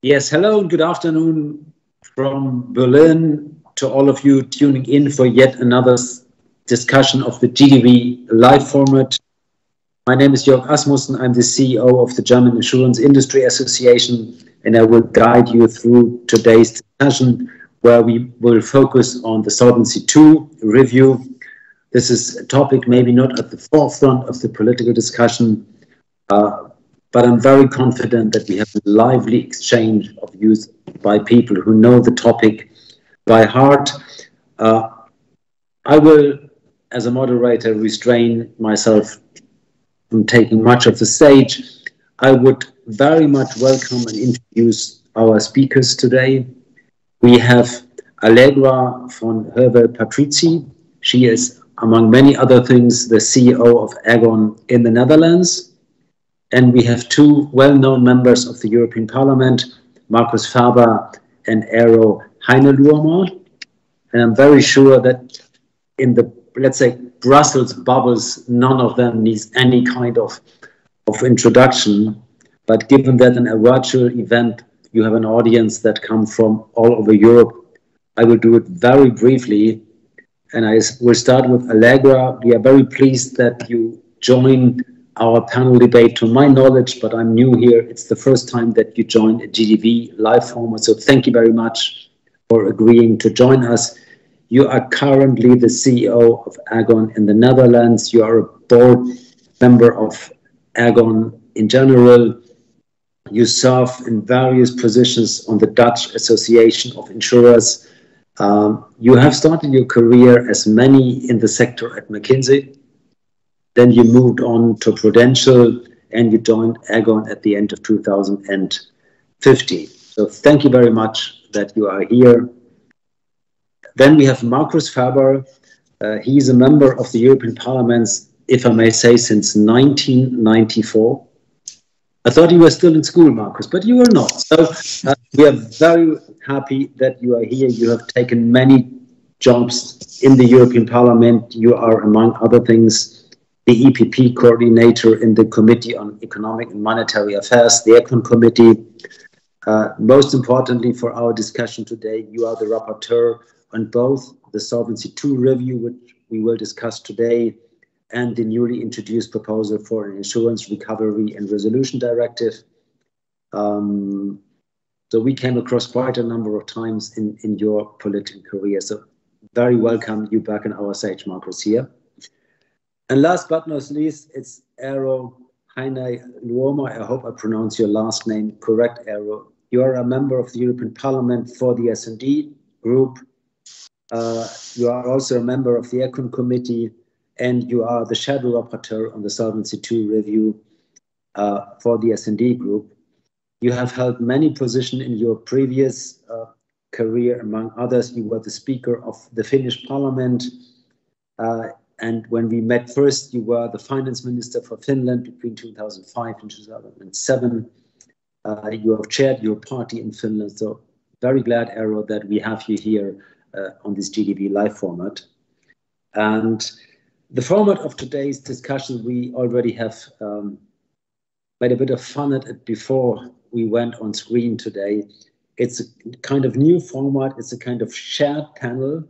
Yes, hello and good afternoon from Berlin to all of you tuning in for yet another discussion of the GDV live format. My name is Jörg Asmussen. I'm the CEO of the German Insurance Industry Association, and I will guide you through today's discussion where we will focus on the Solvency II review. This is a topic maybe not at the forefront of the political discussion, but I'm very confident that we have a lively exchange of views by people who know the topic by heart. I will, as a moderator, restrain myself from taking much of the stage. I would very much welcome and introduce our speakers today. We have Allegra von Hervel-Patrizi. She is, among many other things, the CEO of Aegon in the Netherlands. And we have two well-known members of the European Parliament, Markus Ferber and Eero Heinäluoma. And I'm very sure that in the, let's say, Brussels bubbles, none of them needs any kind of introduction. But given that in a virtual event, you have an audience that come from all over Europe, I will do it very briefly. And I will start with Allegra. We are very pleased that you joined our panel debate. To my knowledge, but I'm new here, it's the first time that you joined a GDV live format. So thank you very much for agreeing to join us. You are currently the CEO of Aegon in the Netherlands. You are a board member of Aegon in general. You serve in various positions on the Dutch Association of Insurers. You have started your career as many in the sector at McKinsey. Then you moved on to Prudential and you joined Aegon at the end of 2015. So thank you very much that you are here. Then we have Markus Ferber. He's a member of the European Parliament, if I may say, since 1994. I thought you were still in school, Markus, but you are not. So we are very happy that you are here. You have taken many jobs in the European Parliament. You are, among other things, the EPP coordinator in the Committee on Economic and Monetary Affairs, the Econ Committee. Most importantly for our discussion today, you are the rapporteur on both the Solvency II review, which we will discuss today, and the newly introduced proposal for an Insurance Recovery and Resolution Directive. So we came across quite a number of times in your political career. So very welcome you back in our stage, Markus, here. And last but not least, it's Eero Heinäluoma. I hope I pronounce your last name correct, Eero. You are a member of the European Parliament for the S&D group. You are also a member of the Econ Committee, and you are the shadow rapporteur on the Solvency II review for the S&D group. You have held many positions in your previous career. Among others, you were the Speaker of the Finnish Parliament. And when we met first, you were the finance minister for Finland between 2005 and 2007. You have chaired your party in Finland. So very glad, Eero, that we have you here on this GDV live format. And the format of today's discussion, we already have made a bit of fun at it before we went on screen today. It's a kind of new format. It's a kind of shared panel,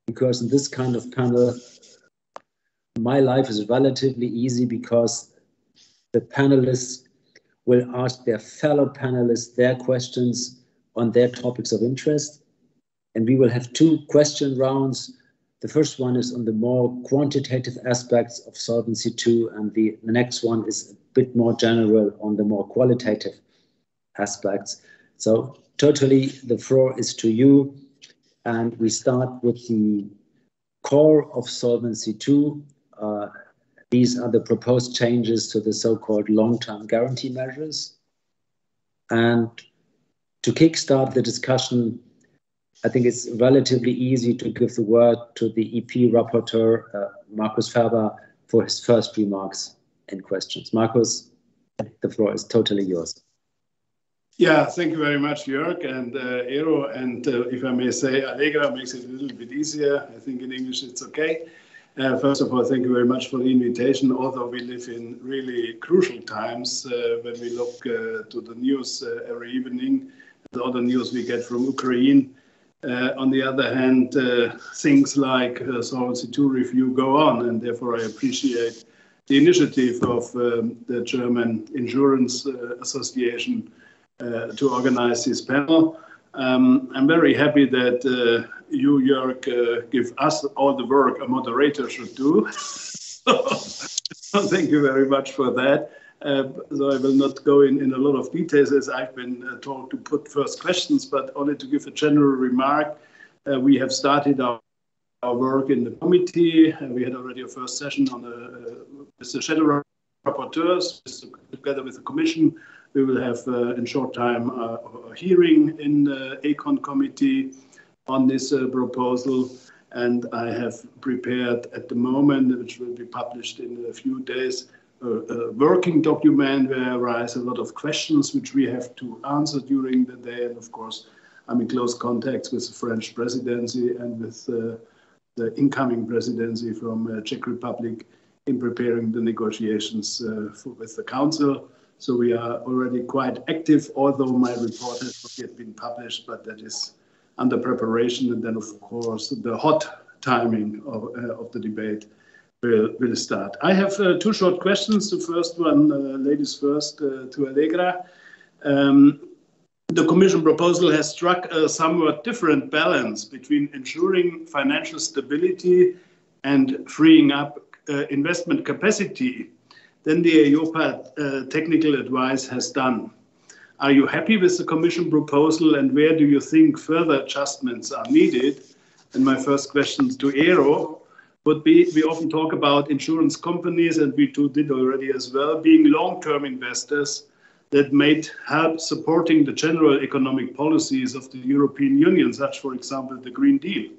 because in this kind of panel, my life is relatively easy because the panelists will ask their fellow panelists their questions on their topics of interest. And we will have two question rounds. The first one is on the more quantitative aspects of Solvency II, and the next one is a bit more general on the more qualitative aspects. So totally the floor is to you. And we start with the core of Solvency II. These are the proposed changes to the so-called long-term guarantee measures. And to kickstart the discussion, I think it's relatively easy to give the word to the EP rapporteur, Markus Ferber, for his first remarks and questions. Markus, the floor is totally yours. Yeah, thank you very much, Jörg and Eero. And if I may say, Allegra makes it a little bit easier. I think in English it's okay. First of all, thank you very much for the invitation. Although we live in really crucial times when we look to the news every evening, the other news we get from Ukraine. On the other hand, things like Solvency II review go on, and therefore I appreciate the initiative of the German Insurance Association to organize this panel. I'm very happy that you, Jörg, give us all the work a moderator should do. So thank you very much for that. So I will not go in a lot of details as I've been told to put first questions, but only to give a general remark. We have started our work in the committee. We had already a first session on with the shadow rapporteurs, together with the Commission. We will have in short time a hearing in the Econ committee on this proposal. And I have prepared at the moment, which will be published in a few days, a working document where I raise a lot of questions which we have to answer during the day. And of course, I'm in close contact with the French presidency and with the incoming presidency from Czech Republic in preparing the negotiations with the Council. So we are already quite active, although my report has not yet been published, but that is under preparation. And then, of course, the hot timing of the debate will start. I have two short questions. The first one, ladies first, to Allegra. The Commission proposal has struck a somewhat different balance between ensuring financial stability and freeing up investment capacity than the EIOPA technical advice has done. Are you happy with the Commission proposal, and where do you think further adjustments are needed? And my first question to Eero would be, we often talk about insurance companies, and we too did already as well, being long-term investors that might help supporting the general economic policies of the European Union, such, for example, the Green Deal.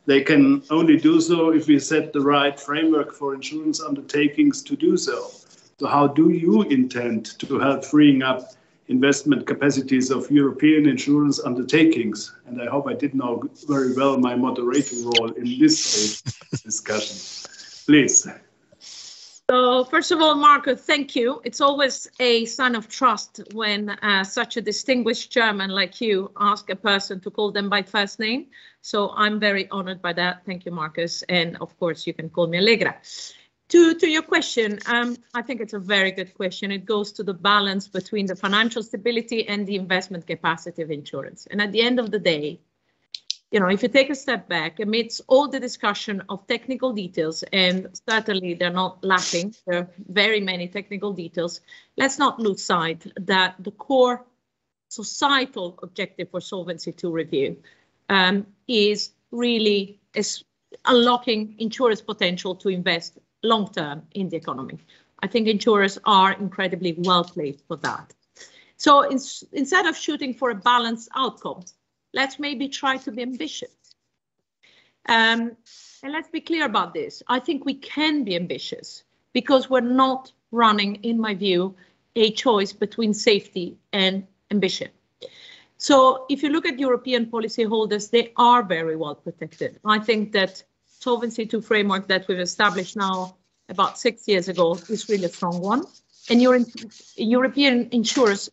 They can only do so if we set the right framework for insurance undertakings to do so. So how do you intend to help freeing up investment capacities of European insurance undertakings? And I hope I did know very well my moderating role in this stage of discussion. Please. So first of all, Marco, thank you. It's always a sign of trust when such a distinguished chairman like you ask a person to call them by first name. So I'm very honored by that. Thank you, Marcus. And of course, you can call me Allegra. To your question, I think it's a very good question. It goes to the balance between the financial stability and the investment capacity of insurance. And at the end of the day, you know, if you take a step back, amidst all the discussion of technical details, and certainly they're not lacking, there are very many technical details, let's not lose sight that the core societal objective for Solvency II review is really unlocking insurers' potential to invest long-term in the economy. I think insurers are incredibly well placed for that. So instead of shooting for a balanced outcome, let's maybe try to be ambitious. And let's be clear about this. I think we can be ambitious because we're not running, in my view, a choice between safety and ambition. So if you look at European policyholders, they are very well protected. I think that Solvency II framework that we've established now about 6 years ago is really a strong one. And European insurers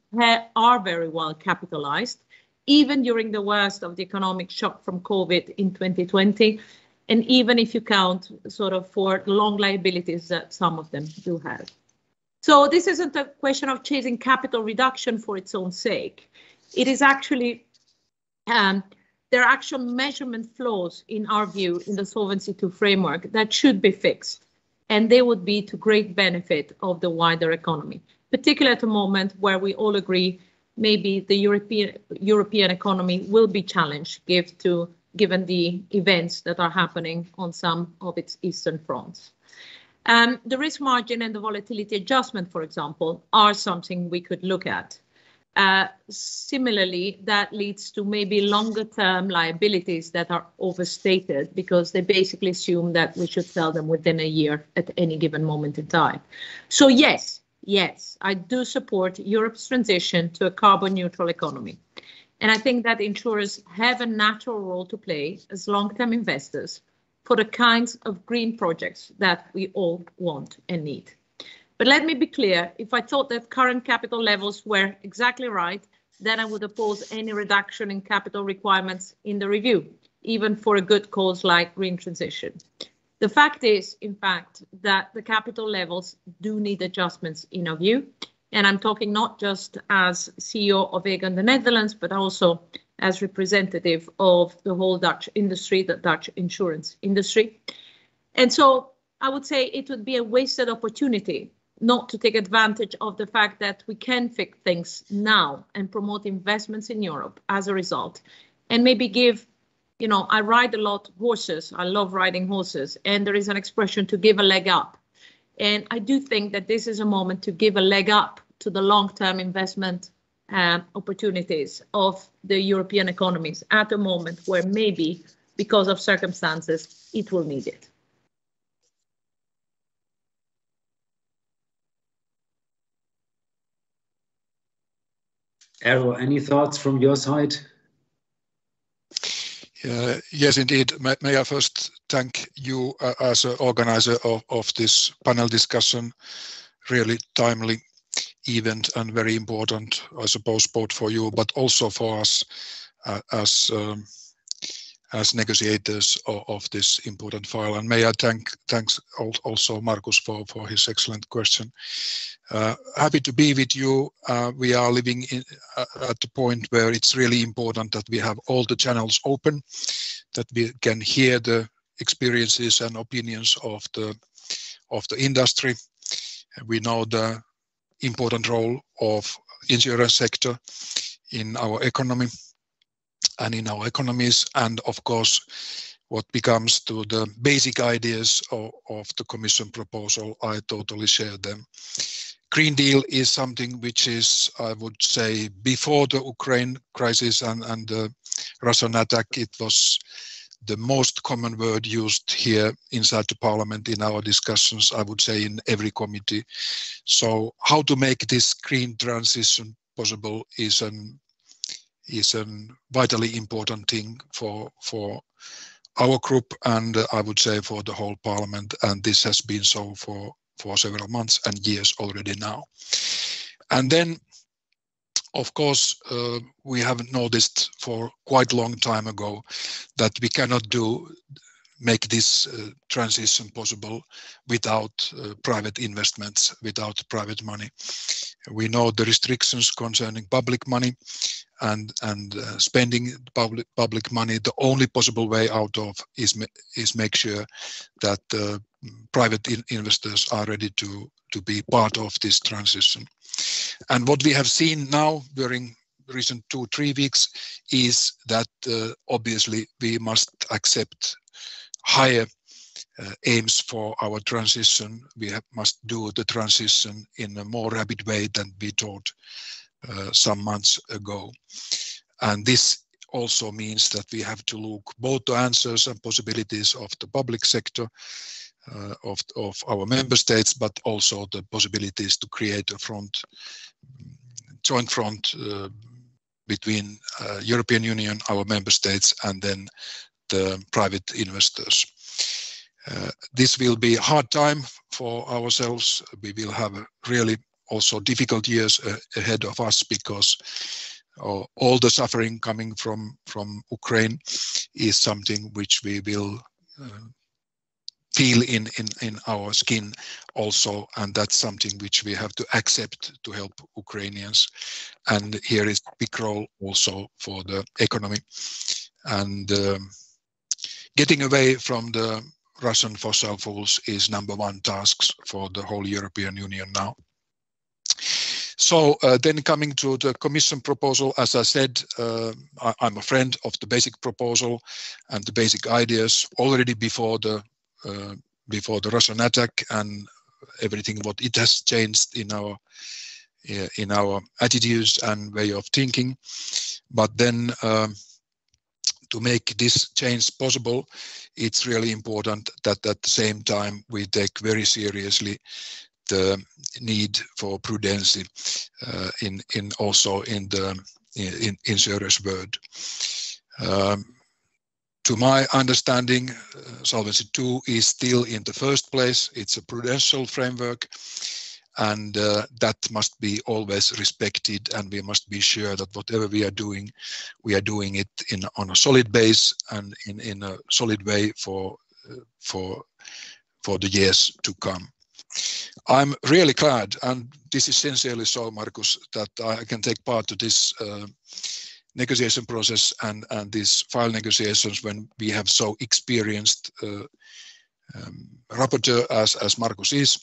are very well capitalized, even during the worst of the economic shock from COVID in 2020, and even if you count sort of for the long liabilities that some of them do have. So this isn't a question of chasing capital reduction for its own sake. It is actually, there are actual measurement flaws, in our view, in the Solvency II framework that should be fixed, and they would be to great benefit of the wider economy, particularly at a moment where we all agree maybe the European economy will be challenged given the events that are happening on some of its eastern fronts. The risk margin and the volatility adjustment, for example, are something we could look at. Similarly, that leads to maybe longer term liabilities that are overstated because they basically assume that we should sell them within a year at any given moment in time. So yes, I do support Europe's transition to a carbon neutral economy. And I think that insurers have a natural role to play as long-term investors for the kinds of green projects that we all want and need. But let me be clear, if I thought that current capital levels were exactly right, then I would oppose any reduction in capital requirements in the review, even for a good cause like green transition. The fact is, in fact, that the capital levels do need adjustments in our view. And I'm talking not just as CEO of Aegon the Netherlands, but also as representative of the whole Dutch industry, the Dutch insurance industry. And so I would say it would be a wasted opportunity not to take advantage of the fact that we can fix things now and promote investments in Europe as a result. And maybe give, you know, I ride a lot horses, I love riding horses, and there is an expression to give a leg up. And I do think that this is a moment to give a leg up to the long-term investment opportunities of the European economies at a moment where maybe, because of circumstances, it will need it. Eero, any thoughts from your side? Yes, indeed. May I first thank you as an organizer of this panel discussion. Really timely event and very important, I suppose, both for you, but also for us as negotiators of this important file. And may I thanks also Markus for his excellent question. Happy to be with you. We are living at the point where it's really important that we have all the channels open, that we can hear the experiences and opinions of the industry. We know the important role of insurance sector in our economy and in our economies, and of course what becomes to the basic ideas of the Commission proposal, I totally share them. Green Deal is something which is, I would say, before the Ukraine crisis and the Russian attack, it was the most common word used here inside the Parliament in our discussions, I would say in every committee. So how to make this green transition possible is a vitally important thing for our group, and I would say for the whole Parliament, and this has been so for several months and years already now. And then, of course, we have noticed for quite a long time ago that we cannot make this transition possible without private investments, without private money. We know the restrictions concerning public money and spending public money. The only possible way out of is make sure that private investors are ready to be part of this transition. And what we have seen now during recent 2-3 weeks is that obviously we must accept higher aims for our transition. We must do the transition in a more rapid way than we thought some months ago. And this also means that we have to look both the answers and possibilities of the public sector, of our member states, but also the possibilities to create a joint front between European Union, our member states, and then the private investors. This will be a hard time for ourselves. We will have really also difficult years ahead of us, because all the suffering coming from Ukraine is something which we will feel in our skin also, and that's something which we have to accept to help Ukrainians. And here is a big role also for the economy, and getting away from the Russian fossil fuels is #1 task for the whole European Union now. So then coming to the Commission proposal, as I said, I'm a friend of the basic proposal and the basic ideas already before the Russian attack, and everything what it has changed in our attitudes and way of thinking. But then to make this change possible, it's really important that at the same time we take very seriously the need for prudency also in the insurance world. To my understanding, Solvency II is still in the first place. It's a prudential framework, and that must be always respected, and we must be sure that whatever we are doing it on a solid base and in a solid way for the years to come. I'm really glad, and this is sincerely so, Markus, that I can take part to this negotiation process and these file negotiations when we have so experienced rapporteur as Markus is,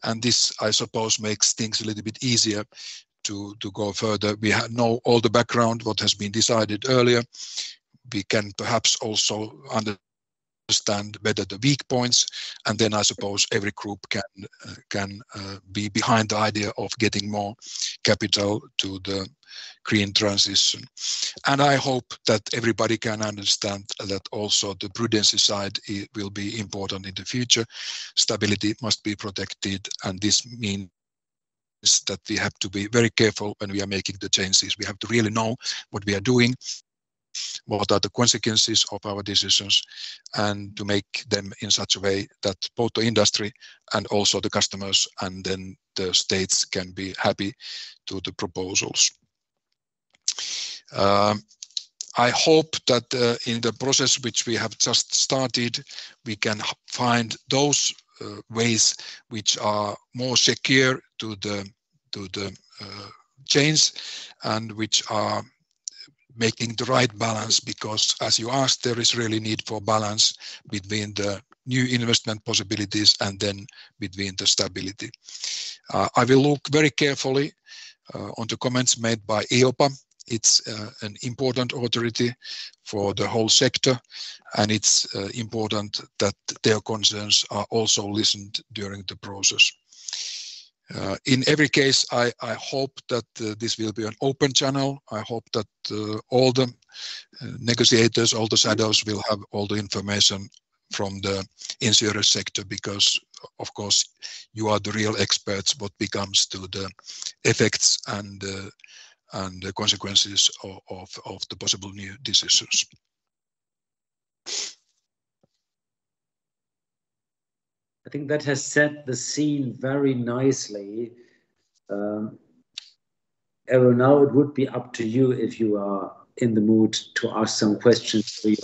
and this, I suppose, makes things a little bit easier to go further. We know all the background, what has been decided earlier. We can perhaps also understand better the weak points, and then I suppose every group can be behind the idea of getting more capital to the green transition. And I hope that everybody can understand that also the prudency side will be important in the future. Stability must be protected, and this means that we have to be very careful when we are making the changes. We have to really know what we are doing, what are the consequences of our decisions, and to make them in such a way that both the industry and also the customers and then the states can be happy to the proposals. I hope that in the process which we have just started, we can find those ways which are more secure to the change and which are making the right balance, because as you asked, there is really need for balance between the new investment possibilities and then between the stability. I will look very carefully on the comments made by EIOPA. It's an important authority for the whole sector, and it's important that their concerns are also listened during the process. In every case, I hope that this will be an open channel. I hope that all the negotiators, all the shadows will have all the information from the insurance sector, because of course you are the real experts what becomes to the effects and the consequences of the possible new decisions. I think that has set the scene very nicely. Aaron, now it would be up to you if you are in the mood to ask some questions to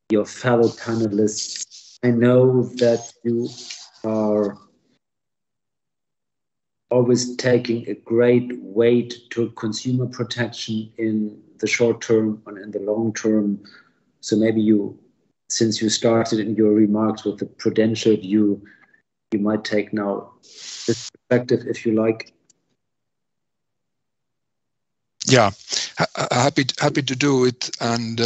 your fellow panelists. I know that you are always taking a great weight to consumer protection in the short term and in the long term. So maybe you, since you started in your remarks with the prudential view, you might take now this perspective if you like. Yeah, happy to do it. And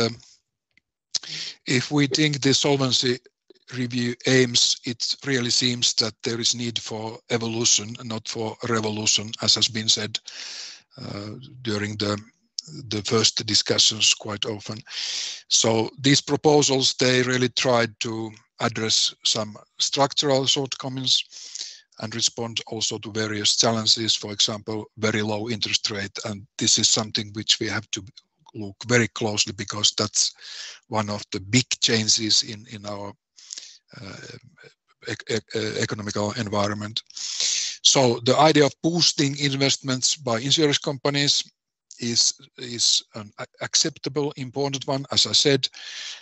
if we think the solvency review aims, it really seems that there is need for evolution, not for revolution, as has been said during the first discussions quite often. So these proposals, they really tried to address some structural shortcomings and respond also to various challenges, for example, very low interest rate. And this is something which we have to look very closely, because that's one of the big changes in our economical environment. So the idea of boosting investments by insurance companies is an acceptable, important one. As I said,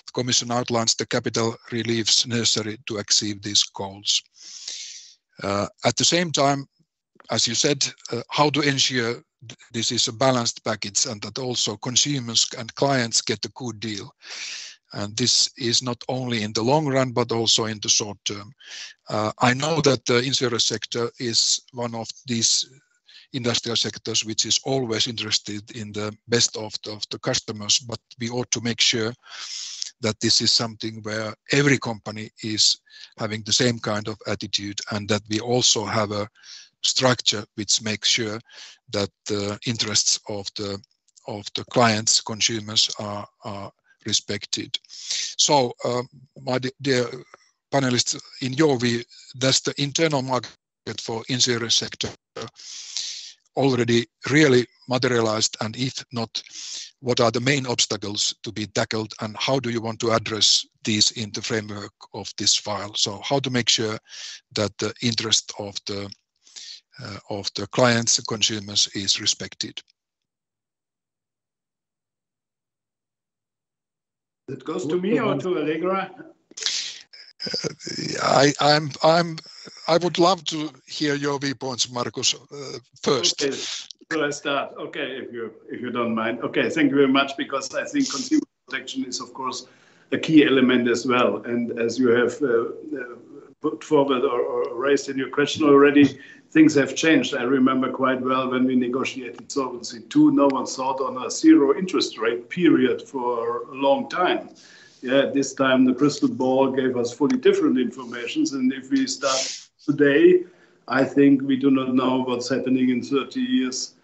the Commission outlines the capital reliefs necessary to achieve these goals. At the same time, as you said, how to ensure this is a balanced package and that also consumers and clients get a good deal. And this is not only in the long run, but also in the short term. I know that the insurance sector is one of these industrial sectors which is always interested in the best of the customers, but we ought to make sure that this is something where every company is having the same kind of attitude, and that we also have a structure which makes sure that the interests of the clients, consumers are respected. So, my dear panelists, in your view, does the internal market for insurance sector already really materialized, and if not, what are the main obstacles to be tackled, and how do you want to address these in the framework of this file? So how to make sure that the interest of the clients, consumers, is respected. It goes to me or to Allegra? I would love to hear your viewpoints, Markus, first. Okay, so I start. Okay, if you don't mind. Okay, thank you very much, because I think consumer protection is, of course, a key element as well. And as you have put forward or raised in your question already, things have changed. I remember quite well when we negotiated Solvency II, no one thought on a zero interest rate period for a long time. Yeah, this time the crystal ball gave us fully different information. And if we start today, I think we do not know what's happening in 30 years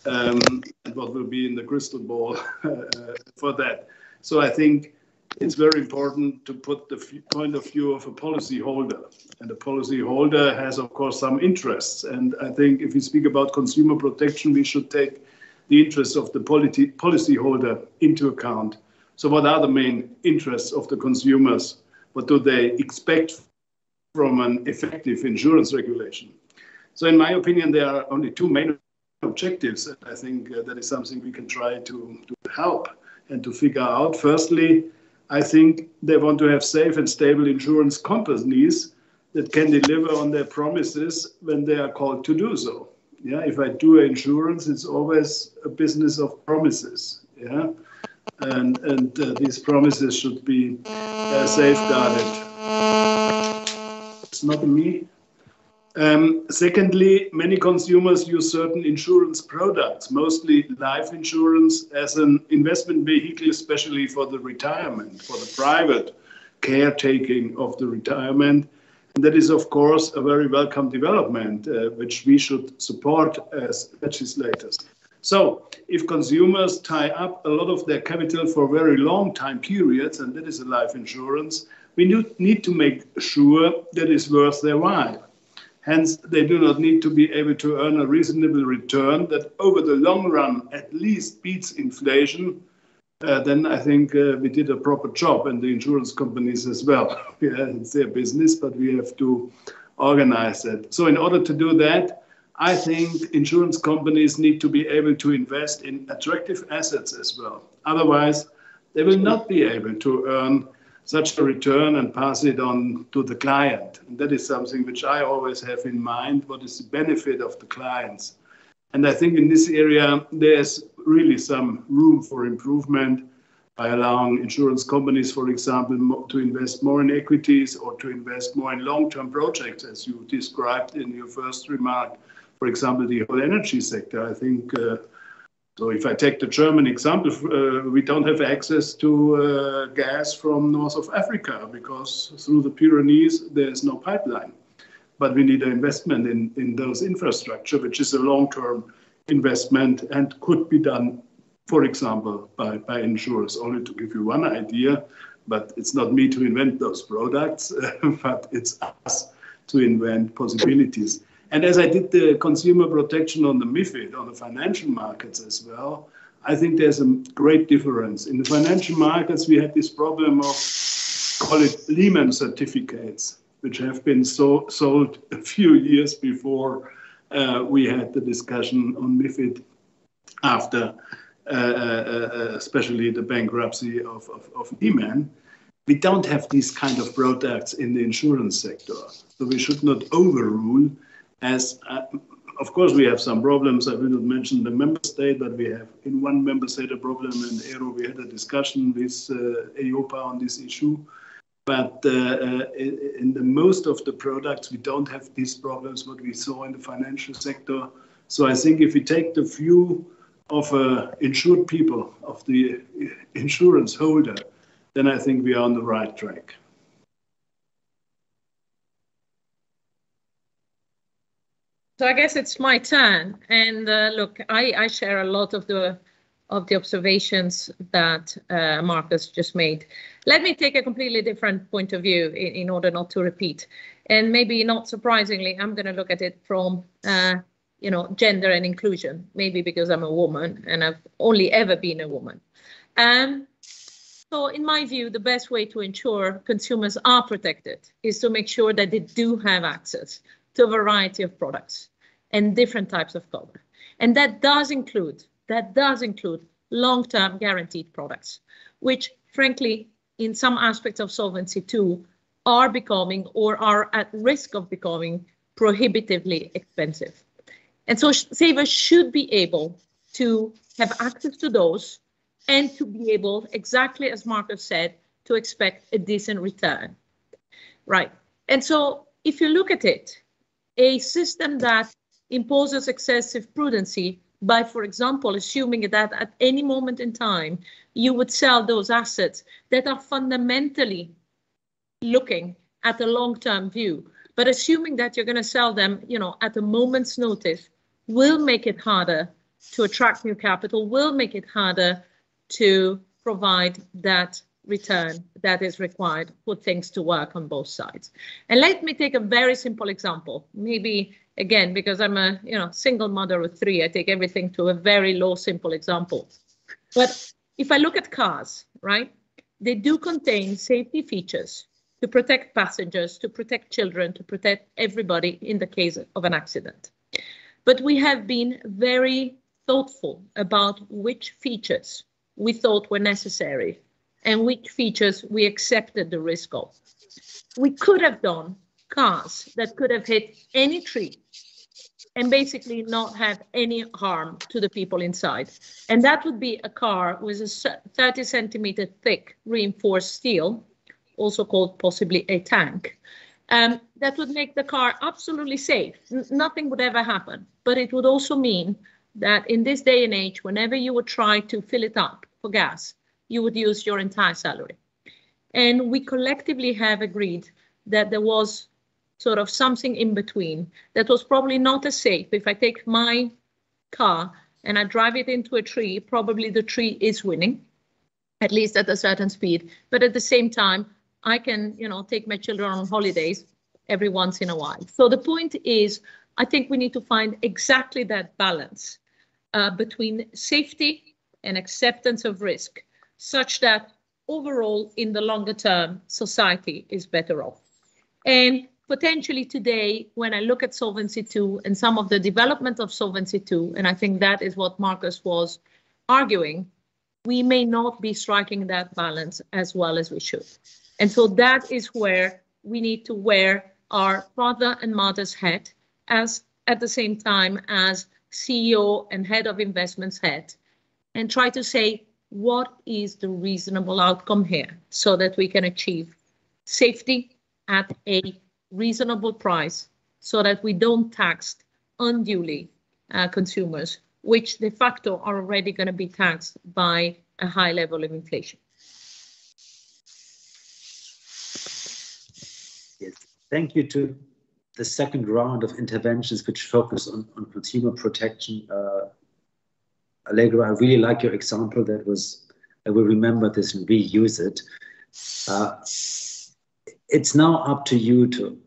and what will be in the crystal ball for that. So I think it's very important to put the point of view of a policy holder. And the policy holder has, of course, some interests. And I think if we speak about consumer protection, we should take the interests of the policy holder into account. So what are the main interests of the consumers? What do they expect from an effective insurance regulation? So in my opinion, there are only two main objectives. And I think that is something we can try to help and to figure out. Firstly, I think they want to have safe and stable insurance companies that can deliver on their promises when they are called to do so. Yeah, if I do insurance, it's always a business of promises. Yeah. And these promises should be safeguarded. It's not me. Secondly, many consumers use certain insurance products, mostly life insurance, as an investment vehicle, especially for the retirement, for the private caretaking of the retirement. And that is, of course, a very welcome development, which we should support as legislators. So if consumers tie up a lot of their capital for very long time periods, and that is a life insurance, we need to make sure that it's worth their while. Hence, they do not need to be able to earn a reasonable return that over the long run at least beats inflation. Then I think we did a proper job, and the insurance companies as well. Yeah, it's their business, but we have to organize it. So in order to do that, I think insurance companies need to be able to invest in attractive assets as well. Otherwise, they will not be able to earn such a return and pass it on to the client. And that is something which I always have in mind. What is the benefit of the clients? And I think in this area, there's really some room for improvement by allowing insurance companies, for example, to invest more in equities or to invest more in long-term projects, as you described in your first remark. For example, the whole energy sector. I think, so if I take the German example, we don't have access to gas from north of Africa because through the Pyrenees, there's no pipeline. But we need an investment in those infrastructure, which is a long-term investment and could be done, for example, by insurers. Only to give you one idea, but it's not me to invent those products, but it's us to invent possibilities. And as I did the consumer protection on the MiFID, on the financial markets as well, I think there's a great difference. In the financial markets, we had this problem of, call it Lehman certificates, which have been sold a few years before we had the discussion on MiFID after especially the bankruptcy of Lehman. We don't have these kind of products in the insurance sector. So we should not overrule. As of course, we have some problems. I will not mention the member state, but we have in one member state a problem. In Aero, we had a discussion with EIOPA on this issue. But in the most of the products, we don't have these problems, what we saw in the financial sector. So I think if we take the view of insured people, of the insurance holder, then I think we are on the right track. So I guess it's my turn, and look, I share a lot of the observations that Markus just made. Let me take a completely different point of view in order not to repeat, and maybe not surprisingly, I'm going to look at it from you know, gender and inclusion, maybe because I'm a woman and I've only ever been a woman. So in my view, the best way to ensure consumers are protected is to make sure that they do have access to a variety of products and different types of cover. And that does include long-term guaranteed products, which frankly, in some aspects of Solvency II, are becoming or are at risk of becoming prohibitively expensive. And so savers should be able to have access to those and to be able, exactly as Marcus said, to expect a decent return, right? And so if you look at it, a system that imposes excessive prudency by, for example, assuming that at any moment in time, you would sell those assets that are fundamentally looking at a long-term view, but assuming that you're going to sell them, you know, at a moment's notice, will make it harder to attract new capital, will make it harder to provide that return that is required for things to work on both sides. And let me take a very simple example. Maybe, again, because I'm a single mother of 3, I take everything to a very low, simple example. But if I look at cars, right, they do contain safety features to protect passengers, to protect children, to protect everybody in the case of an accident. But we have been very thoughtful about which features we thought were necessary and which features we accepted the risk of. We could have done cars that could have hit any tree and basically not have any harm to the people inside. And that would be a car with a 30 centimeter thick reinforced steel, also called possibly a tank, that would make the car absolutely safe. Nothing would ever happen. But it would also mean that in this day and age, whenever you would try to fill it up for gas, you would use your entire salary. And we collectively have agreed that there was sort of something in between that was probably not as safe. If I take my car and I drive it into a tree, probably the tree is winning, at least at a certain speed. But at the same time, I can, take my children on holidays every once in a while. So the point is, I think we need to find exactly that balance between safety and acceptance of risk, such that overall, in the longer term, society is better off. And potentially today, when I look at Solvency II and some of the development of Solvency II, and I think that is what Marcus was arguing, we may not be striking that balance as well as we should. And so that is where we need to wear our father and mother's hat as at the same time as CEO and head of investments hat, and try to say, what is the reasonable outcome here so that we can achieve safety at a reasonable price so that we don't tax unduly consumers, which de facto are already going to be taxed by a high level of inflation. Yes. Thank you to the second round of interventions which focus on consumer protection. Allegra, I really like your example. I will remember this and reuse it. It's now up to you to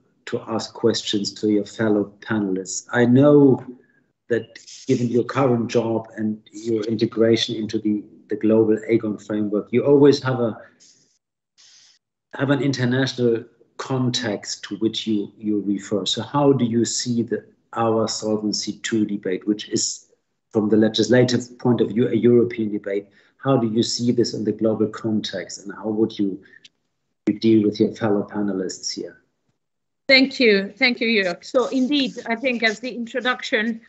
ask questions to your fellow panelists. I know that given your current job and your integration into the global Aegon framework, you always have an international context to which you refer. So how do you see our Solvency II debate, which is from the legislative point of view a European debate? How do you see this in the global context, and how would you deal with your fellow panelists here? Thank you, Jörg. So indeed, I think as the introduction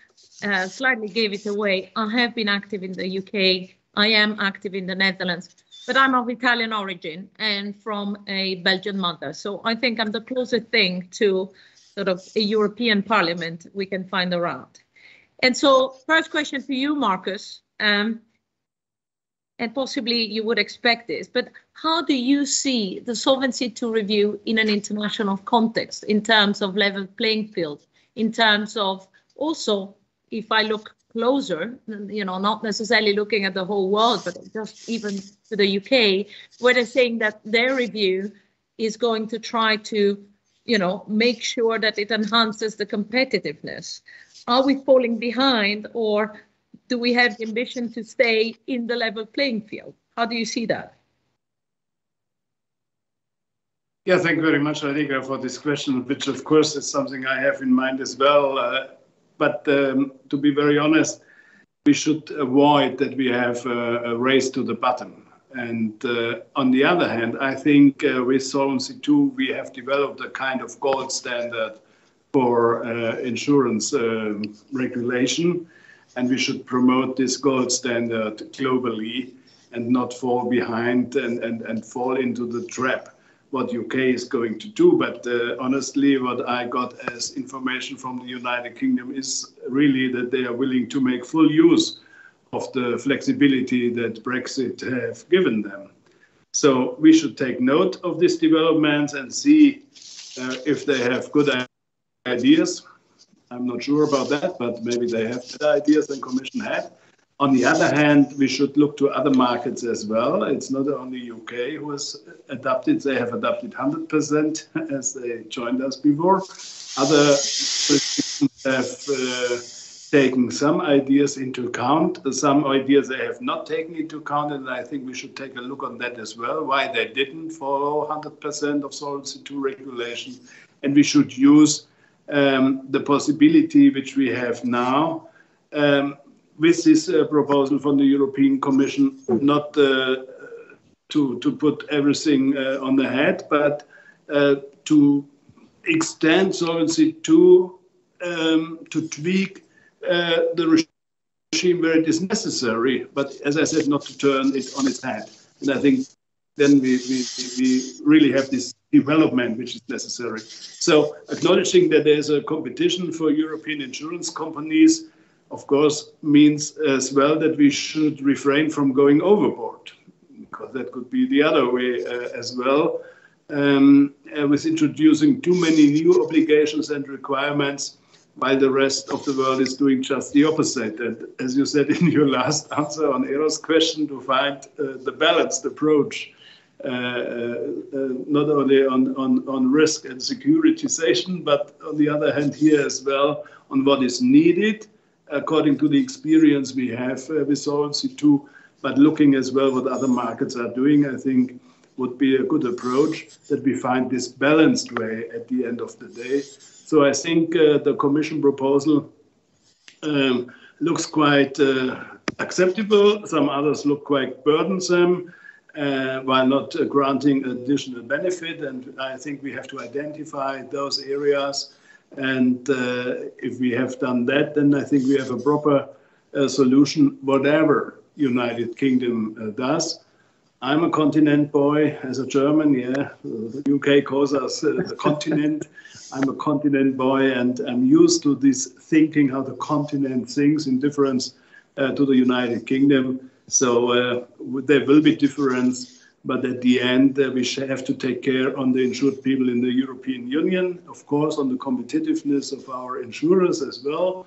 slightly gave it away, I have been active in the UK, I am active in the Netherlands, but I'm of Italian origin and from a Belgian mother. So I think I'm the closest thing to sort of a European Parliament we can find around. And so first question for you, Marcus, and possibly you would expect this, but how do you see the Solvency II review in an international context in terms of level playing field, in terms of also, if I look closer, not necessarily looking at the whole world, but just even to the UK, where they're saying that their review is going to try to, make sure that it enhances the competitiveness? Are we falling behind, or do we have the ambition to stay in the level playing field? How do you see that? Yeah, thank you very much, Radhika, for this question, which of course is something I have in mind as well. But to be very honest, we should avoid that we have a race to the bottom. And on the other hand, I think with Solvency II, we have developed a kind of gold standard for insurance regulation. And we should promote this gold standard globally and not fall behind and fall into the trap what UK is going to do. But honestly, what I got as information from the United Kingdom is really that they are willing to make full use of the flexibility that Brexit have given them. So we should take note of these developments and see if they have good ideas. I'm not sure about that, but maybe they have better ideas than Commission had. On the other hand, we should look to other markets as well. It's not only UK who has adapted. They have adapted 100% as they joined us before. Other jurisdictions have taken some ideas into account. Some ideas they have not taken into account, and I think we should take a look on that as well, why they didn't follow 100% of Solvency II regulation. And we should use the possibility which we have now with this proposal from the European Commission, not to put everything on the head, but to extend Solvency II to tweak the regime where it is necessary, but as I said, not to turn it on its head. And I think then we really have this development which is necessary. So acknowledging that there's a competition for European insurance companies, of course, means as well that we should refrain from going overboard, because that could be the other way as well. With introducing too many new obligations and requirements, while the rest of the world is doing just the opposite. And as you said in your last answer on Ero's question, to find the balanced approach, not only on risk and securitization, but on the other hand here as well on what is needed according to the experience we have with Solvency II, but looking as well what other markets are doing, I think would be a good approach, that we find this balanced way at the end of the day. So I think the Commission proposal looks quite acceptable. Some others look quite burdensome, while not granting additional benefit. And I think we have to identify those areas. And if we have done that, then I think we have a proper solution, whatever United Kingdom does. I'm a continent boy as a German, yeah. The UK calls us the continent. I'm a continent boy, and I'm used to this thinking how the continent thinks in difference to the United Kingdom. So there will be difference, but at the end, we have to take care on the insured people in the European Union, of course, on the competitiveness of our insurers as well.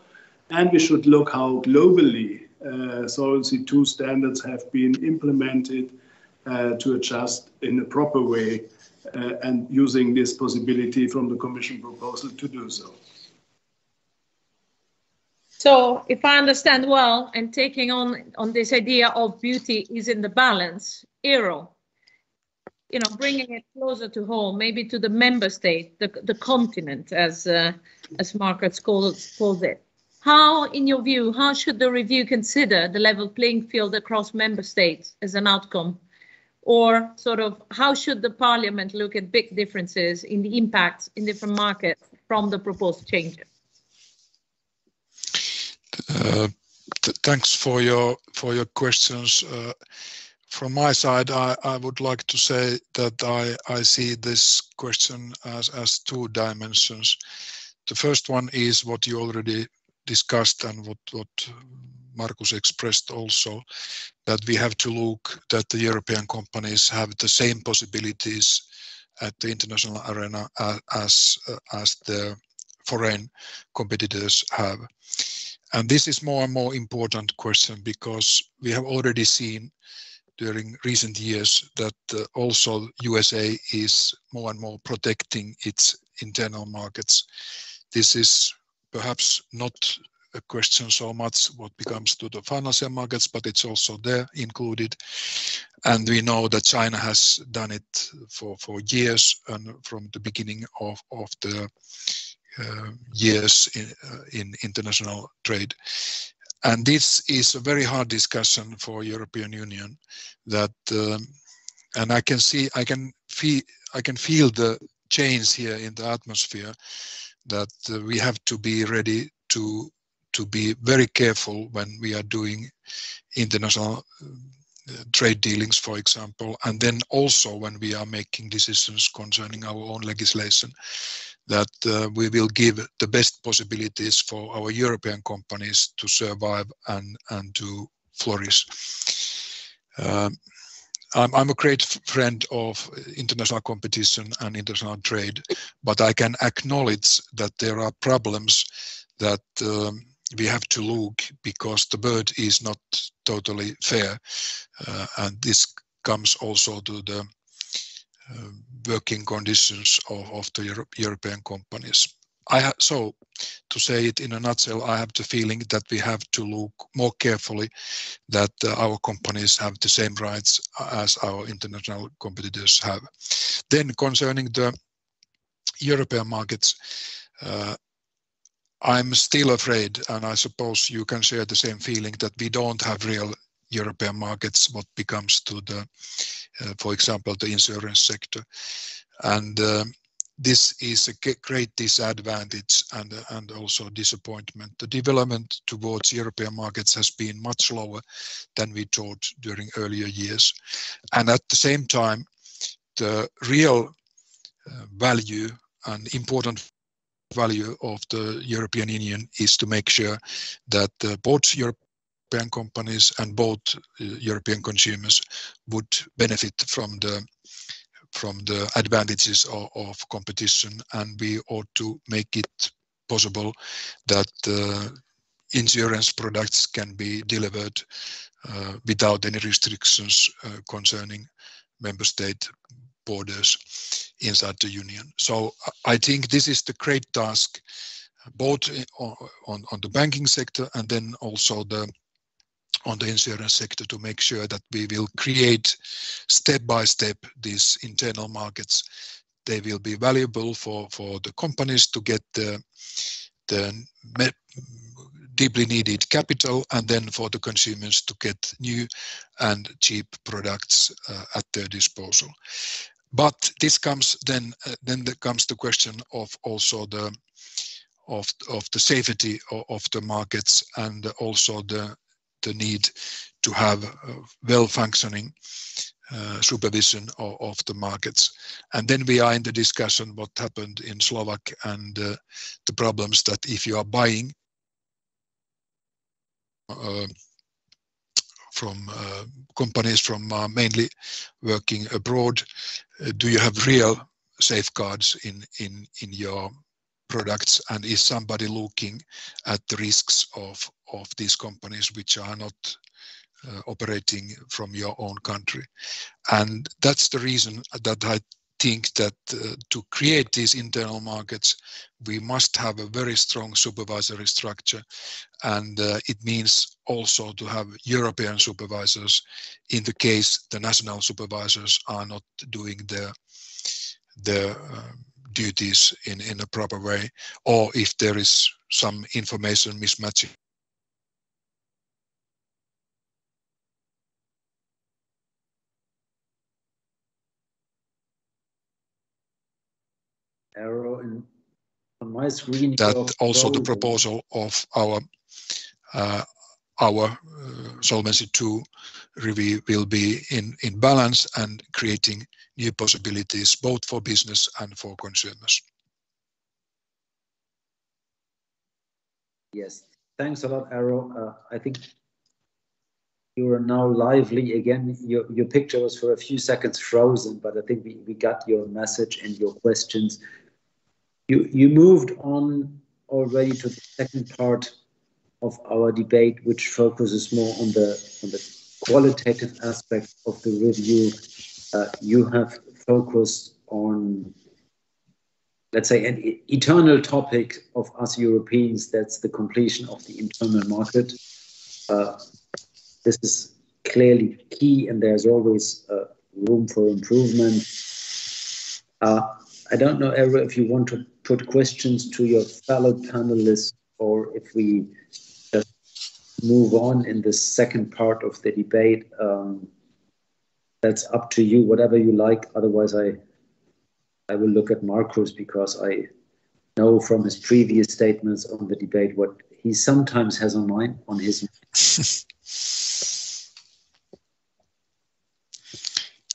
And we should look how globally Solvency II standards have been implemented to adjust in a proper way and using this possibility from the Commission proposal to do so. So if I understand well, and taking on this idea of beauty is in the balance, Eero, bringing it closer to home, maybe to the member state, the continent, as Margaret calls it. How, in your view, how should the review consider the level playing field across member states as an outcome? Or sort of how should the Parliament look at big differences in the impacts in different markets from the proposed changes? Thanks for your questions. From my side, I would like to say that I see this question as two dimensions. The first one is what you already discussed and what Markus expressed also, that we have to look that the European companies have the same possibilities at the international arena as the foreign competitors have. And this is more and more important question, because we have already seen during recent years that also USA is more and more protecting its internal markets. This is perhaps not a question so much what becomes to the financial markets, but it's also there included. And we know that China has done it for years, and from the beginning of the years in international trade. And this is a very hard discussion for European Union. That and I can feel the change here in the atmosphere. That we have to be ready to be very careful when we are doing international trade dealings, for example, and then also when we are making decisions concerning our own legislation, that we will give the best possibilities for our European companies to survive and to flourish. I'm a great friend of international competition and international trade, but I can acknowledge that there are problems that we have to look, because the bird is not totally fair, and this comes also to the working conditions of the European companies. So, to say it in a nutshell, I have the feeling that we have to look more carefully that our companies have the same rights as our international competitors have. Then concerning the European markets, I'm still afraid, and I suppose you can share the same feeling, that we don't have real European markets what becomes to the, for example, the insurance sector. And this is a great disadvantage and also disappointment. The development towards European markets has been much slower than we thought during earlier years. And at the same time, the real value and important value of the European Union is to make sure that both European companies and both European consumers would benefit from the advantages of competition, and we ought to make it possible that insurance products can be delivered without any restrictions concerning member state borders inside the union. So I think this is the great task, both on the banking sector and then also on the insurance sector, to make sure that we will create step by step these internal markets. They will be valuable for the companies to get the deeply needed capital, and then for the consumers to get new and cheap products at their disposal. But this comes then there comes the question of also the safety of the markets, and also the need to have well-functioning supervision of the markets. And then we are in the discussion what happened in Slovak, and the problems that if you are buying from companies from mainly working abroad, do you have real safeguards in your products, and is somebody looking at the risks of these companies which are not operating from your own country? And that's the reason that I think that to create these internal markets, we must have a very strong supervisory structure, and it means also to have European supervisors in the case the national supervisors are not doing their duties in a proper way, or if there is some information mismatching. Arrow on my screen. That also the proposal of our Solvency II review will be in balance and creating new possibilities both for business and for consumers. Yes, thanks a lot, Arrow. I think you are now lively again. Your picture was for a few seconds frozen, but I think we got your message and your questions. You moved on already to the second part of our debate, which focuses more on the qualitative aspect of the review. You have focused on let's say, an eternal topic of us Europeans. That's the completion of the internal market. This is clearly key, and there's always room for improvement. I don't know, Era, if you want to put questions to your fellow panelists, or if we just move on in the second part of the debate. That's up to you, whatever you like. Otherwise, I will look at Marcus, because I know from his previous statements on the debate what he sometimes has on his mind.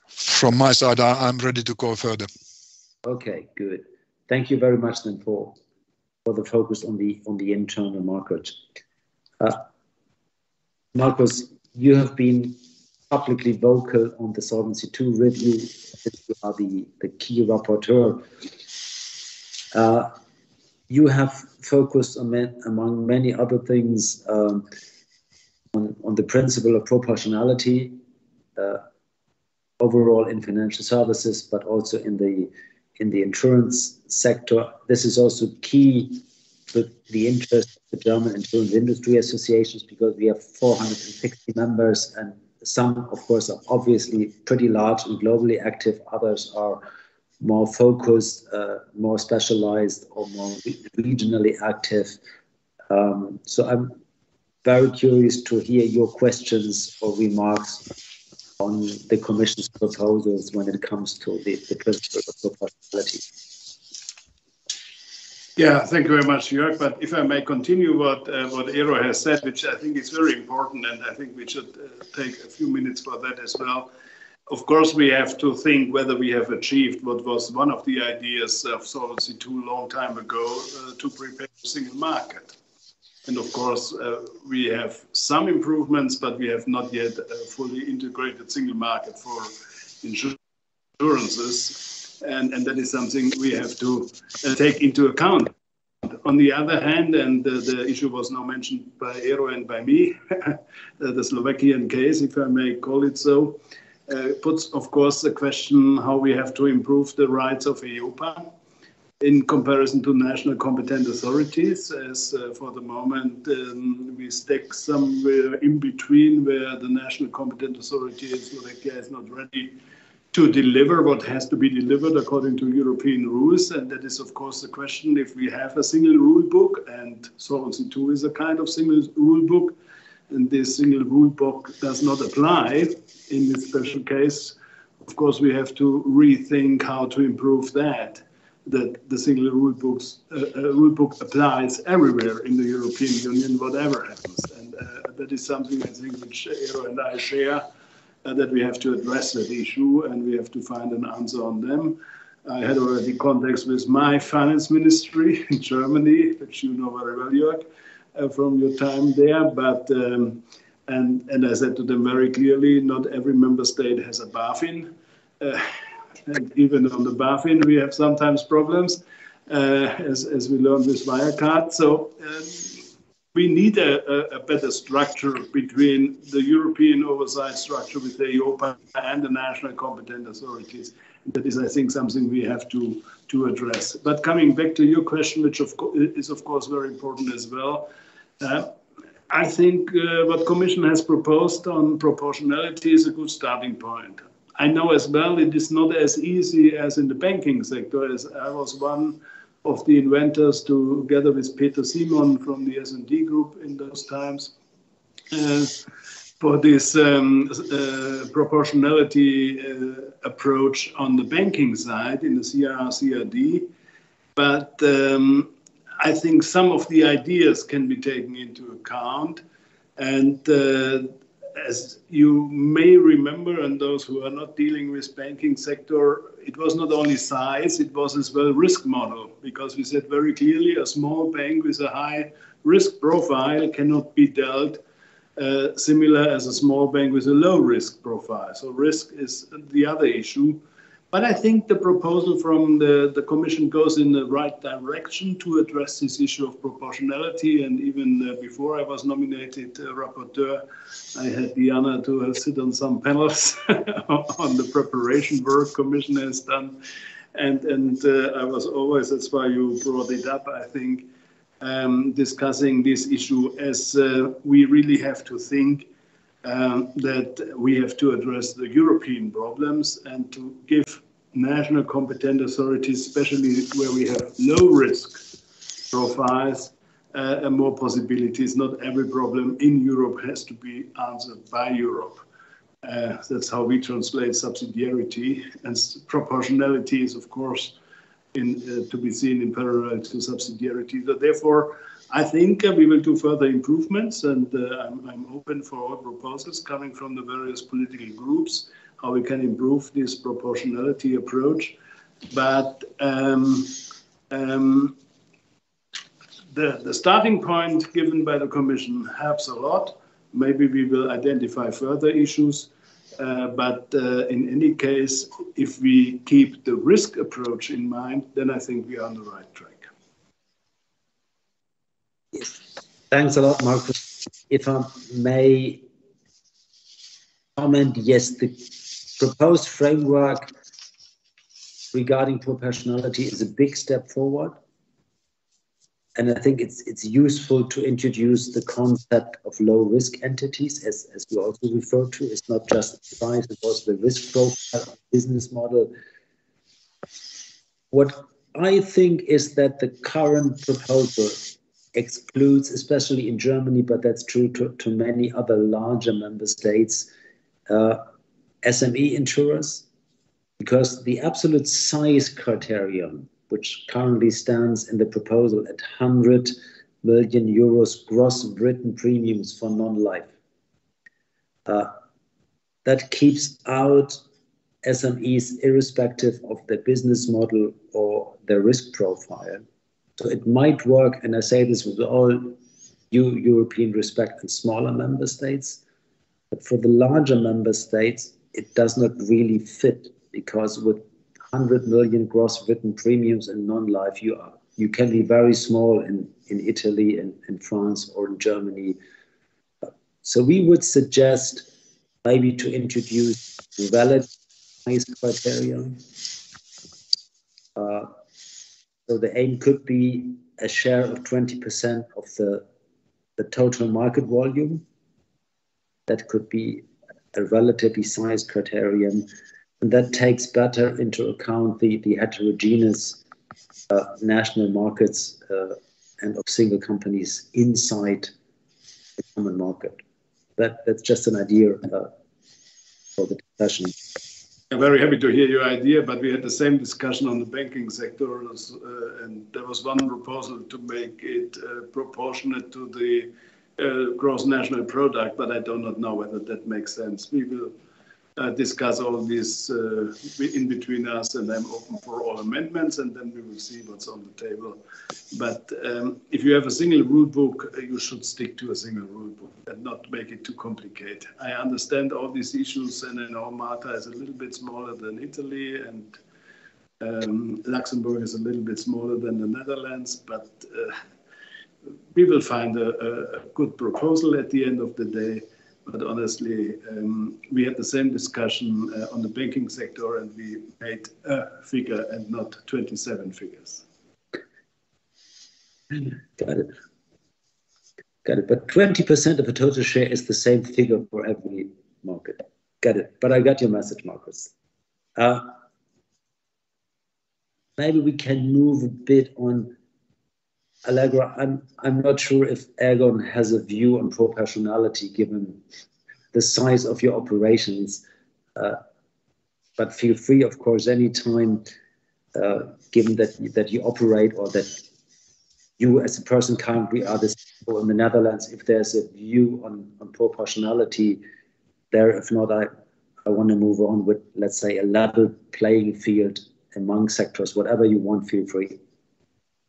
From my side, I'm ready to go further. Okay, good. Thank you very much then for the focus on the internal market. Marcus, you have been publicly vocal on the Solvency II review. You are the key rapporteur. You have focused among many other things on the principle of proportionality overall in financial services, but also in the insurance sector. This is also key to the interest of the German insurance industry associations, because we have 460 members, and some, of course, are obviously pretty large and globally active. Others are more focused, more specialized, or more regionally active. So I'm very curious to hear your questions or remarks on the Commission's proposals when it comes to the principle of proportionality. Yeah, thank you very much, Jörg. But if I may continue what Eero has said, which I think is very important, and I think we should take a few minutes for that as well. Of course, we have to think whether we have achieved what was one of the ideas of Solvency II a long time ago, to prepare a single market. And of course, we have some improvements, but we have not yet a fully integrated single market for insurances. And that is something we have to take into account. On the other hand, and the issue was now mentioned by Eero and by me, the Slovakian case, if I may call it so, puts, of course, the question how we have to improve the rights of EIOPA in comparison to national competent authorities, as for the moment we stick somewhere in between, where the national competent authority in Slovakia is not ready to deliver what has to be delivered according to European rules. And that is, of course, the question, if we have a single rule book, and Solvency II is a kind of single rule book, and this single rule book does not apply in this special case, of course, we have to rethink how to improve that the single rule book applies everywhere in the European Union, whatever happens. And that is something, I think, which Eero and I share, that we have to address that issue, and we have to find an answer on them. I had already contacts with my finance ministry in Germany, which you know very well, Jörg, from your time there. But and I said to them very clearly, not every member state has a BaFin. And even on the BaFin, we have sometimes problems, as we learned with Wirecard. So we need a better structure between the European oversight structure with the EIOPA and the national competent authorities. That is, I think, something we have to address. But coming back to your question, which is of course very important as well, I think what Commission has proposed on proportionality is a good starting point. I know as well it is not as easy as in the banking sector, as I was one of the inventors together with Peter Simon from the S&D group in those times for this proportionality approach on the banking side in the CRD. But I think some of the ideas can be taken into account. And as you may remember, and those who are not dealing with banking sector, it was not only size, it was as well risk model, because we said very clearly a small bank with a high risk profile cannot be dealt similar as a small bank with a low risk profile. So risk is the other issue. But I think the proposal from the Commission goes in the right direction to address this issue of proportionality. And even before I was nominated rapporteur, I had the honor to sit on some panels on the preparation work Commission has done. And I was always, that's why you brought it up, I think, discussing this issue as we really have to think that we have to address the European problems and to give national competent authorities, especially where we have low risk profiles, more possibilities. Not every problem in Europe has to be answered by Europe. That's how we translate subsidiarity, and proportionality is, of course, to be seen in parallel to subsidiarity. So therefore, I think we will do further improvements, and I'm open for all proposals coming from the various political groups, how we can improve this proportionality approach. But the starting point given by the Commission helps a lot. Maybe we will identify further issues. But in any case, if we keep the risk approach in mind, then I think we are on the right track. Thanks a lot, Marcus. If I may comment, yes, the proposed framework regarding proportionality is a big step forward. And I think it's useful to introduce the concept of low-risk entities, as you also referred to. It's not just the size, it's also the risk profile of the business model. What I think is that the current proposal excludes, especially in Germany, but that's true to many other larger member states, SME insurers, because the absolute size criterion, which currently stands in the proposal at 100 million euros gross written premiums for non-life. That keeps out SMEs irrespective of their business model or their risk profile. So it might work, and I say this with all due European respect in smaller member states, but for the larger member states, it does not really fit, because with 100 million gross written premiums in non-life, you can be very small in Italy, in France, or in Germany. So we would suggest maybe to introduce valid size criteria. So the aim could be a share of 20% of the total market volume. That could be a relatively sized criterion. And that takes better into account the heterogeneous national markets and of single companies inside the common market. That's just an idea for the discussion. I'm very happy to hear your idea, but we had the same discussion on the banking sector, and there was one proposal to make it proportionate to the gross national product, but I do not know whether that makes sense. We will discuss all this in between us, and I'm open for all amendments, and then we will see what's on the table. But if you have a single rule book, you should stick to a single rule book and not make it too complicated. I understand all these issues, and I know Malta is a little bit smaller than Italy, and Luxembourg is a little bit smaller than the Netherlands, but we will find a good proposal at the end of the day. But honestly, we had the same discussion on the banking sector, and we made a figure and not 27 figures. Got it. Got it. But 20% of the total share is the same figure for every market. Got it. But I got your message, Marcus. Maybe we can move a bit on Allegra. I'm not sure if Ergon has a view on proportionality given the size of your operations, but feel free, of course, anytime, given that you operate or that you as a person currently are the CEO in the Netherlands, if there's a view on proportionality there. If not, I want to move on with, let's say, a level playing field among sectors. Whatever you want, feel free.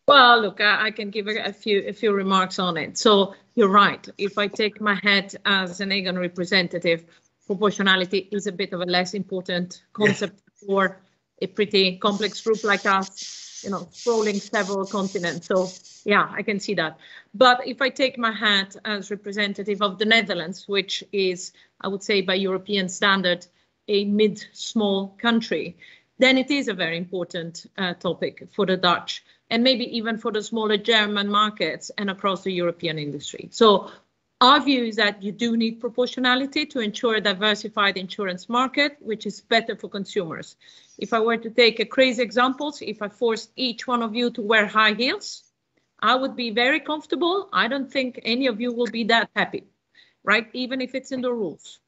Well, look, I can give a few remarks on it. So you're right. If I take my hat as an Aegon representative, proportionality is a bit of a less important concept for a pretty complex group like us, you know, sprawling several continents. So yeah, I can see that. But if I take my hat as representative of the Netherlands, which is, I would say, by European standard, a mid-small country, then it is a very important topic for the Dutch and maybe even for the smaller German markets and across the European industry. So our view is that you do need proportionality to ensure a diversified insurance market, which is better for consumers. If I were to take a crazy example, if I forced each one of you to wear high heels, I would be very comfortable. I don't think any of you will be that happy, right? Even if it's in the rules.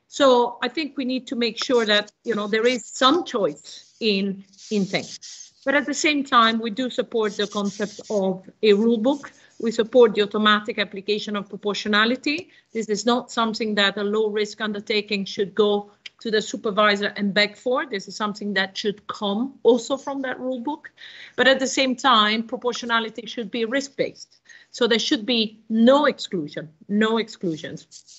So I think we need to make sure that, you know, there is some choice in things. But at the same time, we do support the concept of a rule book. We support the automatic application of proportionality. This is not something that a low-risk undertaking should go to the supervisor and beg for. This is something that should come also from that rule book. But at the same time, proportionality should be risk-based. So there should be no exclusions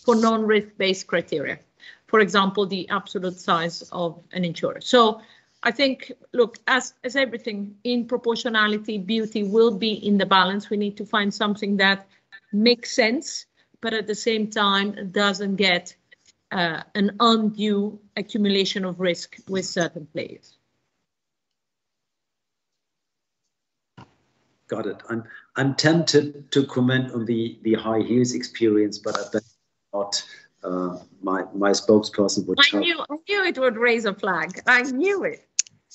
for non-risk-based criteria. For example, the absolute size of an insurer. So I think, look, as everything in proportionality, beauty will be in the balance. We need to find something that makes sense, but at the same time doesn't get an undue accumulation of risk with certain players. Got it. I'm tempted to comment on the high heels experience, but I bet not. My spokesperson would. I knew it would raise a flag. I knew it.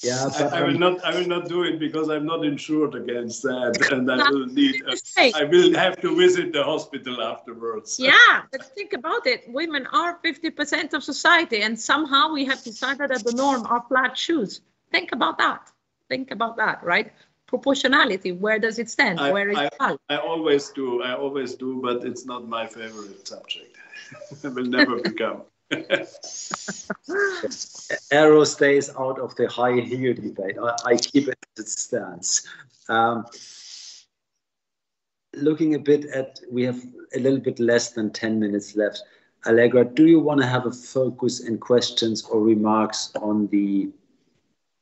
Yeah, but I will not do it because I'm not insured against that, and I will have to visit the hospital afterwards. Yeah, but think about it. Women are 50% of society, and somehow we have decided that the norm are flat shoes. Think about that. Think about that, right? Proportionality. Where does it stand? Where is it? I always do, but it's not my favorite subject. It will never become. Arrow stays out of the high heel debate. I keep it as it stands. Looking a bit at, we have a little bit less than 10 minutes left. Allegra, do you want to have a focus and questions or remarks on the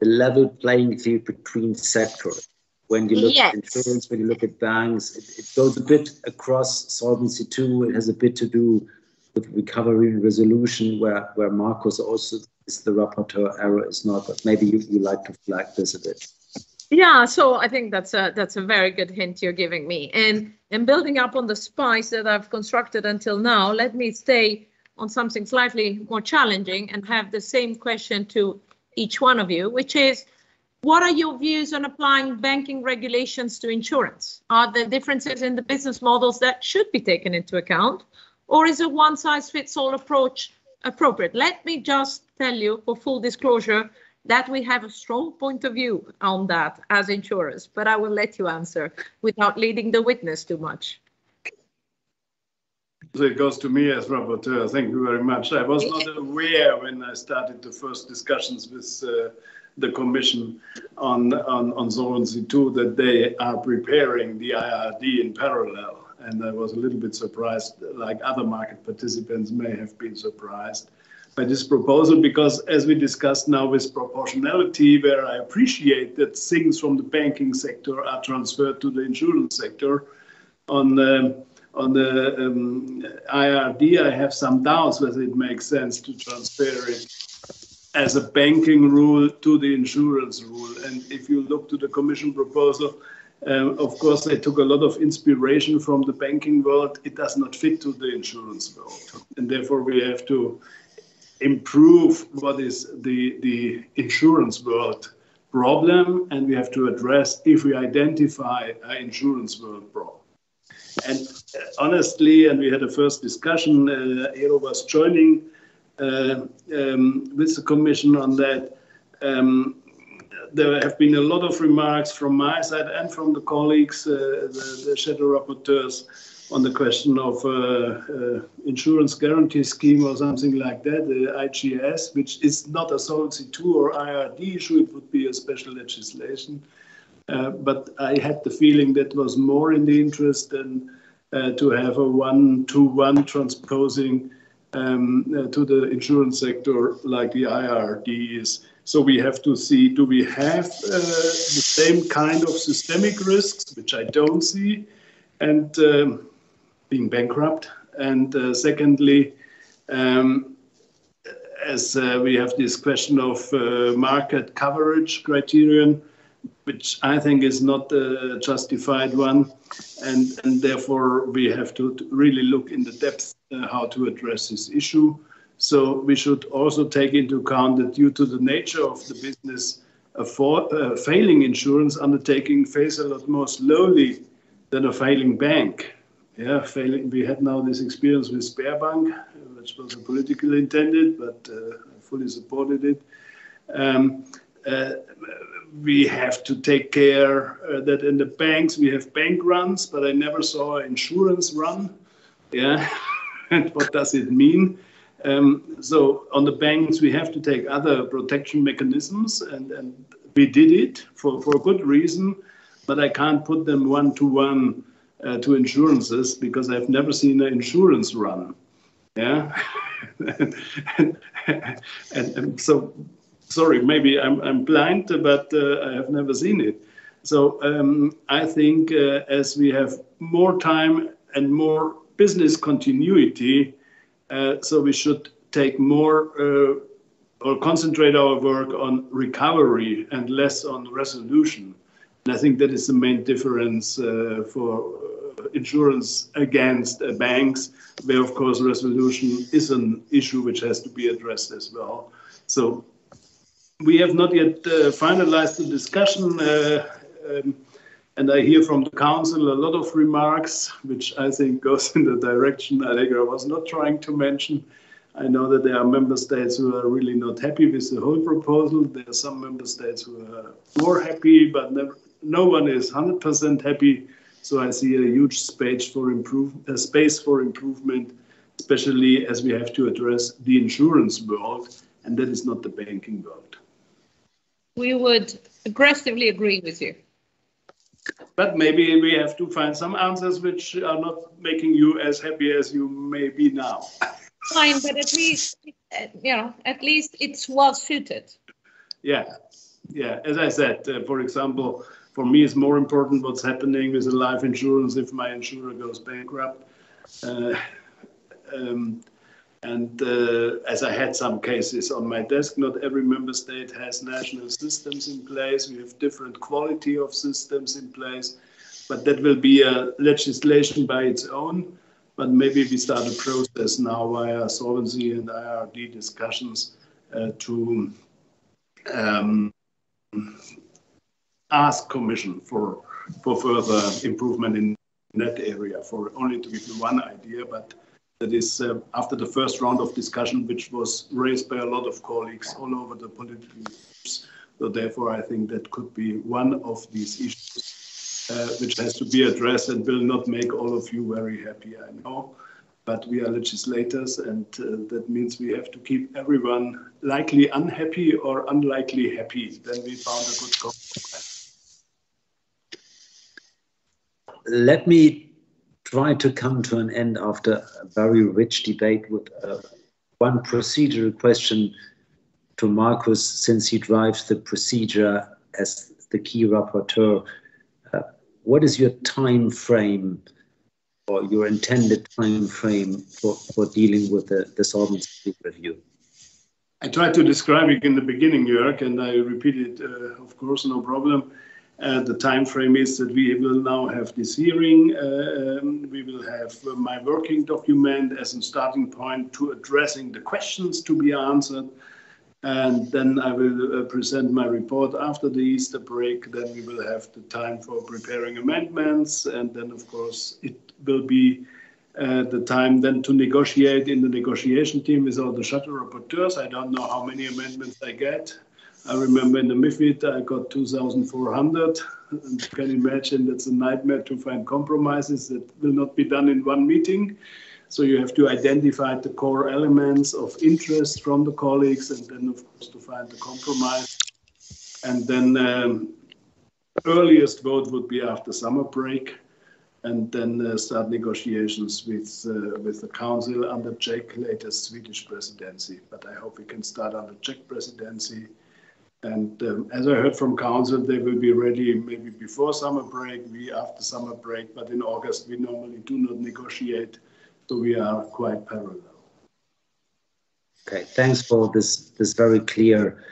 level playing field between sectors? When you look at insurance, when you look at banks, it goes a bit across Solvency II. It has a bit to do with recovery and resolution, where Marcus also is the rapporteur, Arrow is not, but maybe you like to flag this a bit. Yeah, so I think that's a very good hint you're giving me. And building up on the spice that I've constructed until now, let me stay on something slightly more challenging and have the same question to each one of you, which is, what are your views on applying banking regulations to insurance? Are there differences in the business models that should be taken into account? Or is a one-size-fits-all approach appropriate? Let me just tell you, for full disclosure, that we have a strong point of view on that as insurers, but I will let you answer without leading the witness too much. So it goes to me as rapporteur. Thank you very much. I was not aware when I started the first discussions with the Commission on Solvency II that they are preparing the IRD in parallel. And I was a little bit surprised, like other market participants may have been surprised by this proposal, because as we discussed now with proportionality, where I appreciate that things from the banking sector are transferred to the insurance sector, on the IRD, I have some doubts whether it makes sense to transfer it as a banking rule to the insurance rule. And if you look to the Commission proposal, of course, they took a lot of inspiration from the banking world. It does not fit to the insurance world. And therefore, we have to improve what is the insurance world problem, and we have to address if we identify an insurance world problem. And honestly, and we had a first discussion, Eero was joining with the Commission on that. There have been a lot of remarks from my side and from the colleagues, the shadow rapporteurs, on the question of insurance guarantee scheme or something like that, the IGS, which is not a Solvency II or IRD issue, it would be a special legislation. But I had the feeling that was more in the interest than to have a one-to-one transposing to the insurance sector like the IRD is. So we have to see, do we have the same kind of systemic risks, which I don't see, and being bankrupt. And secondly, as we have this question of market coverage criterion, which I think is not a justified one, and therefore we have to really look in the depth how to address this issue. So we should also take into account that due to the nature of the business, a failing insurance undertaking fails a lot more slowly than a failing bank. Yeah, we had now this experience with Sberbank, which was politically intended, but I fully supported it. We have to take care that in the banks we have bank runs, but I never saw an insurance run. Yeah, and what does it mean? So on the banks we have to take other protection mechanisms, and we did it for a good reason, but I can't put them one-to-one to insurances because I've never seen an insurance run. Yeah, and so sorry, maybe I'm blind, but I have never seen it. So I think as we have more time and more business continuity, so we should take more or concentrate our work on recovery and less on resolution. And I think that is the main difference for insurance against banks, where of course resolution is an issue which has to be addressed as well. So we have not yet finalized the discussion, and I hear from the council a lot of remarks, which I think goes in the direction Allegra was not trying to mention. I know that there are member states who are really not happy with the whole proposal. There are some member states who are more happy, but no one is 100% happy. So I see a huge space for improvement, especially as we have to address the insurance world, and that is not the banking world. We would aggressively agree with you. But maybe we have to find some answers which are not making you as happy as you may be now. Fine, but at least, at least it's well suited. Yeah. As I said, for example, for me, it's more important what's happening with the life insurance if my insurer goes bankrupt. As I had some cases on my desk, not every member state has national systems in place. We have different quality of systems in place, but that will be a legislation by its own. But maybe we start a process now via Solvency and IRD discussions to ask Commission for further improvement in that area. For only to give you one idea, but that is after the first round of discussion, which was raised by a lot of colleagues all over the political groups. So therefore, I think that could be one of these issues which has to be addressed and will not make all of you very happy, I know. But we are legislators, and that means we have to keep everyone likely unhappy or unlikely happy. Then we found a good compromise. Let me try to come to an end after a very rich debate with one procedural question to Markus, since he drives the procedure as the key rapporteur. What is your time frame or your intended time frame for dealing with the Solvency review? I tried to describe it in the beginning, Jörg, and I repeat it, of course, no problem. The time frame is that we will now have this hearing. We will have my working document as a starting point to addressing the questions to be answered. And then I will present my report after the Easter break. Then we will have the time for preparing amendments. And then, of course, it will be the time then to negotiate in the negotiation team with all the shadow rapporteurs. I don't know how many amendments I get. I remember in the MiFID I got 2,400. And you can imagine that's a nightmare to find compromises that will not be done in one meeting. So you have to identify the core elements of interest from the colleagues, and then, of course, to find the compromise. And then earliest vote would be after summer break, and then start negotiations with the council under Czech, latest Swedish presidency. But I hope we can start under Czech presidency. And as I heard from council, they will be ready maybe before summer break, we after summer break. But in August, we normally do not negotiate. So we are quite parallel. Okay, thanks for this very clear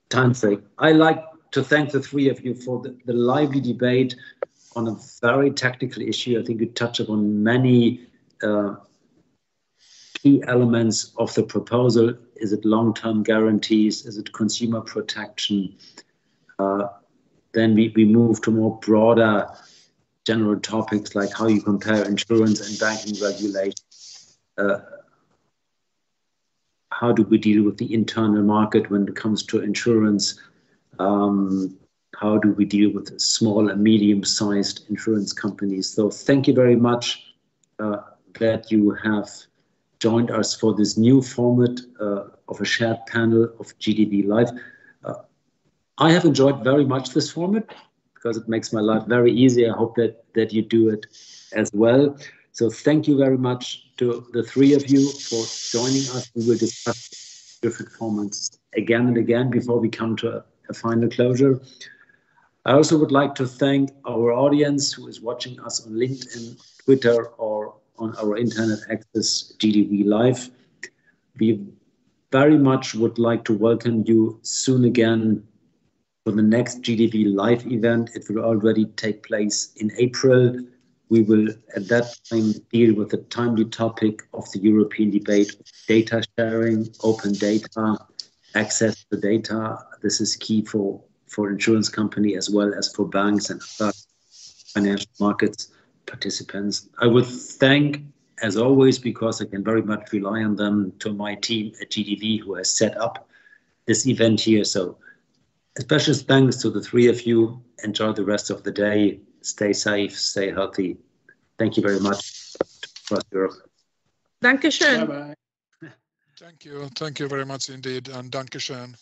time frame. I like to thank the three of you for the lively debate on a very technical issue. I think you touch upon many key elements of the proposal. Is it long-term guarantees? Is it consumer protection? Then we move to more broader general topics like how you compare insurance and banking regulation. How do we deal with the internal market when it comes to insurance? How do we deal with small and medium-sized insurance companies? So thank you very much that you have joined us for this new format of a shared panel of GDB Live. I have enjoyed very much this format because it makes my life very easy. I hope that you do it as well. So thank you very much to the three of you for joining us. We will discuss different formats again and again before we come to a final closure. I also would like to thank our audience who is watching us on LinkedIn, Twitter, or on our internet access GDB Live. We very much would like to welcome you soon again for the next GDB Live event. It will already take place in April. We will at that time deal with the timely topic of the European debate of data sharing, open data, access to data. This is key for insurance company as well as for banks and other financial markets participants. I would thank, as always, because I can very much rely on them, to my team at GDB who has set up this event here. So a special thanks to the three of you. Enjoy the rest of the day. Stay safe, stay healthy. Thank you very much. Across Europe. Dankeschön. Bye-bye. Thank you very much indeed, and danke schön.